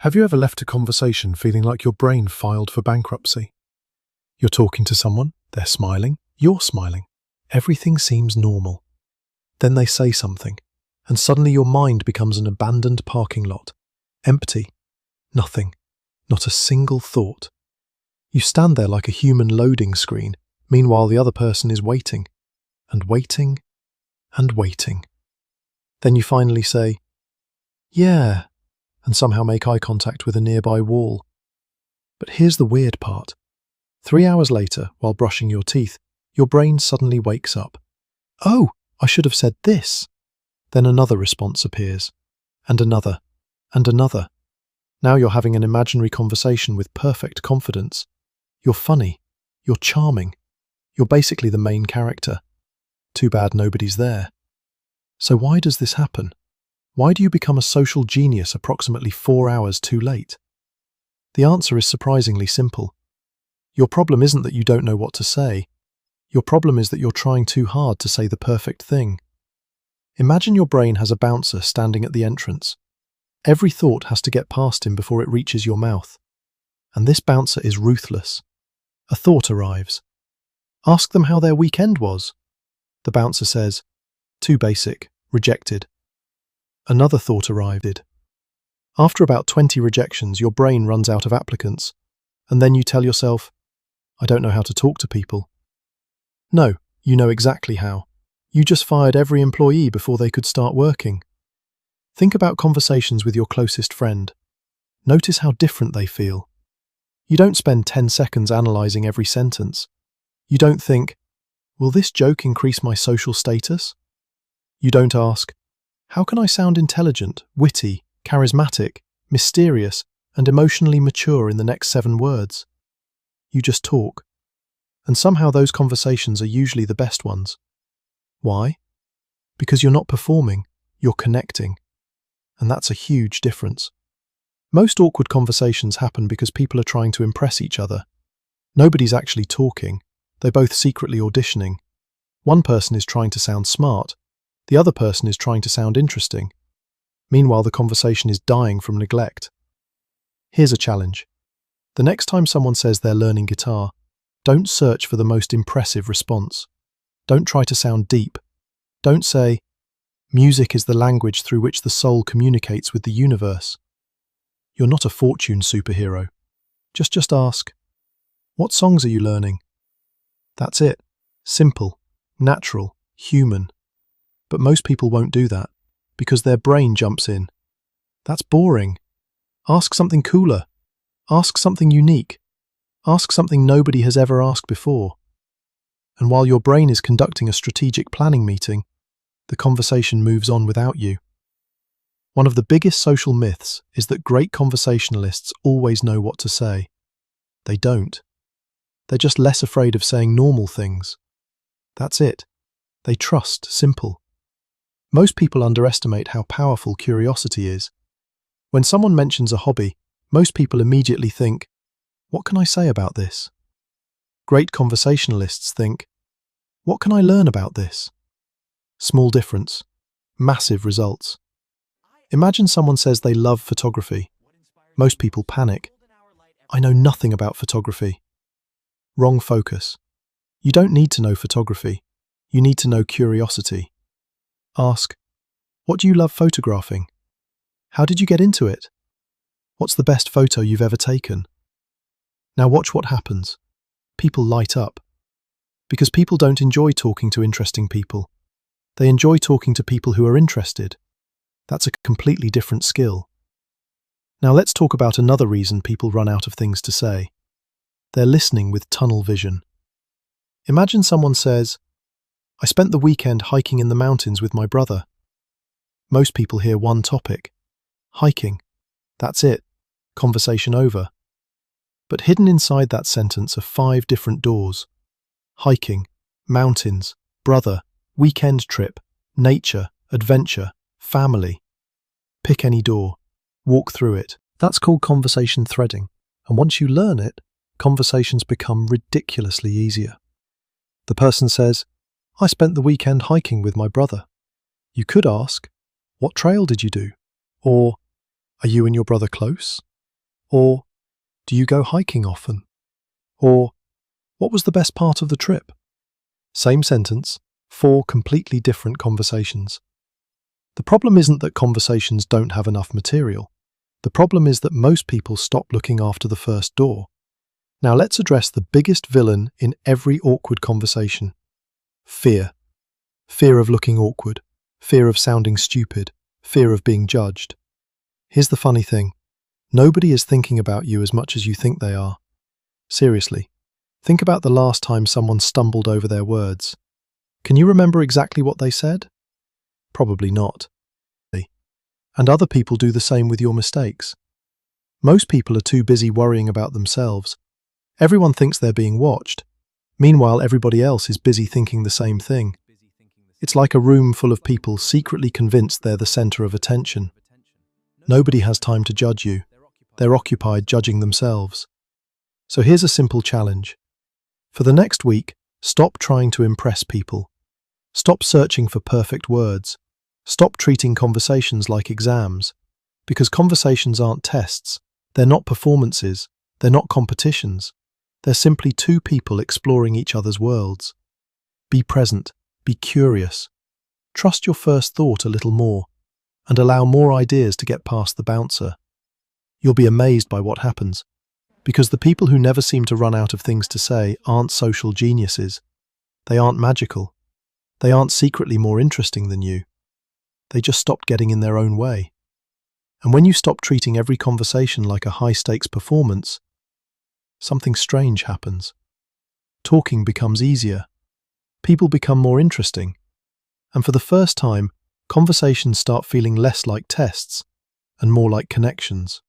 Have you ever left a conversation feeling like your brain filed for bankruptcy? You're talking to someone, they're smiling, you're smiling. Everything seems normal. Then they say something, and suddenly your mind becomes an abandoned parking lot. Empty. Nothing. Not a single thought. You stand there like a human loading screen, meanwhile the other person is waiting, and waiting, and waiting. Then you finally say, "Yeah," and somehow make eye contact with a nearby wall. But here's the weird part. 3 hours later, while brushing your teeth, your brain suddenly wakes up. "Oh, I should have said this." Then another response appears, and another, and another. Now you're having an imaginary conversation with perfect confidence. You're funny. You're charming. You're basically the main character. Too bad nobody's there. So why does this happen? Why do you become a social genius approximately 4 hours too late? The answer is surprisingly simple. Your problem isn't that you don't know what to say. Your problem is that you're trying too hard to say the perfect thing. Imagine your brain has a bouncer standing at the entrance. Every thought has to get past him before it reaches your mouth. And this bouncer is ruthless. A thought arrives. Ask them how their weekend was. The bouncer says, "Too basic, rejected." Another thought arrived. After about 20 rejections, your brain runs out of applicants, and then you tell yourself, "I don't know how to talk to people." No, you know exactly how. You just fired every employee before they could start working. Think about conversations with your closest friend. Notice how different they feel. You don't spend 10 seconds analysing every sentence. You don't think, "Will this joke increase my social status?" You don't ask, "How can I sound intelligent, witty, charismatic, mysterious, and emotionally mature in the next 7 words?" You just talk. And somehow those conversations are usually the best ones. Why? Because you're not performing, you're connecting. And that's a huge difference. Most awkward conversations happen because people are trying to impress each other. Nobody's actually talking, they're both secretly auditioning. One person is trying to sound smart, the other person is trying to sound interesting. Meanwhile, the conversation is dying from neglect. Here's a challenge. The next time someone says they're learning guitar, don't search for the most impressive response. Don't try to sound deep. Don't say, "Music is the language through which the soul communicates with the universe." You're not a fortune superhero. Just ask, "What songs are you learning?" That's it. Simple, natural, human. But most people won't do that, because their brain jumps in. That's boring. Ask something cooler. Ask something unique. Ask something nobody has ever asked before. And while your brain is conducting a strategic planning meeting, the conversation moves on without you. One of the biggest social myths is that great conversationalists always know what to say. They don't. They're just less afraid of saying normal things. That's it. They trust simple. Most people underestimate how powerful curiosity is. When someone mentions a hobby, most people immediately think, "What can I say about this?" Great conversationalists think, "What can I learn about this?" Small difference, massive results. Imagine someone says they love photography. Most people panic. "I know nothing about photography." Wrong focus. You don't need to know photography. You need to know curiosity. Ask, "What do you love photographing? How did you get into it? What's the best photo you've ever taken?" Now watch what happens. People light up. Because people don't enjoy talking to interesting people. They enjoy talking to people who are interested. That's a completely different skill. Now let's talk about another reason people run out of things to say. They're listening with tunnel vision. Imagine someone says, "I spent the weekend hiking in the mountains with my brother." Most people hear one topic. Hiking. That's it. Conversation over. But hidden inside that sentence are 5 different doors. Hiking, mountains, brother, weekend trip, nature, adventure, family. Pick any door. Walk through it. That's called conversation threading. And once you learn it, conversations become ridiculously easier. The person says, "I spent the weekend hiking with my brother." You could ask, "What trail did you do?" Or, "Are you and your brother close?" Or, do you go hiking often? Or, what was the best part of the trip? Same sentence, four completely different conversations. The problem isn't that conversations don't have enough material. The problem is that most people stop looking after the first door. Now let's address the biggest villain in every awkward conversation. Fear. Fear of looking awkward. Fear of sounding stupid. Fear of being judged. Here's the funny thing. Nobody is thinking about you as much as you think they are. Seriously, think about the last time someone stumbled over their words. Can you remember exactly what they said? Probably not. And other people do the same with your mistakes. Most people are too busy worrying about themselves. Everyone thinks they're being watched. Meanwhile, everybody else is busy thinking the same thing. It's like a room full of people secretly convinced they're the center of attention. Nobody has time to judge you. They're occupied judging themselves. So here's a simple challenge. For the next week, stop trying to impress people. Stop searching for perfect words. Stop treating conversations like exams. Because conversations aren't tests. They're not performances. They're not competitions. They're simply two people exploring each other's worlds. Be present. Be curious. Trust your first thought a little more, and allow more ideas to get past the bouncer. You'll be amazed by what happens, because the people who never seem to run out of things to say aren't social geniuses. They aren't magical. They aren't secretly more interesting than you. They just stopped getting in their own way. And when you stop treating every conversation like a high-stakes performance, something strange happens. Talking becomes easier. People become more interesting. And for the first time, conversations start feeling less like tests and more like connections.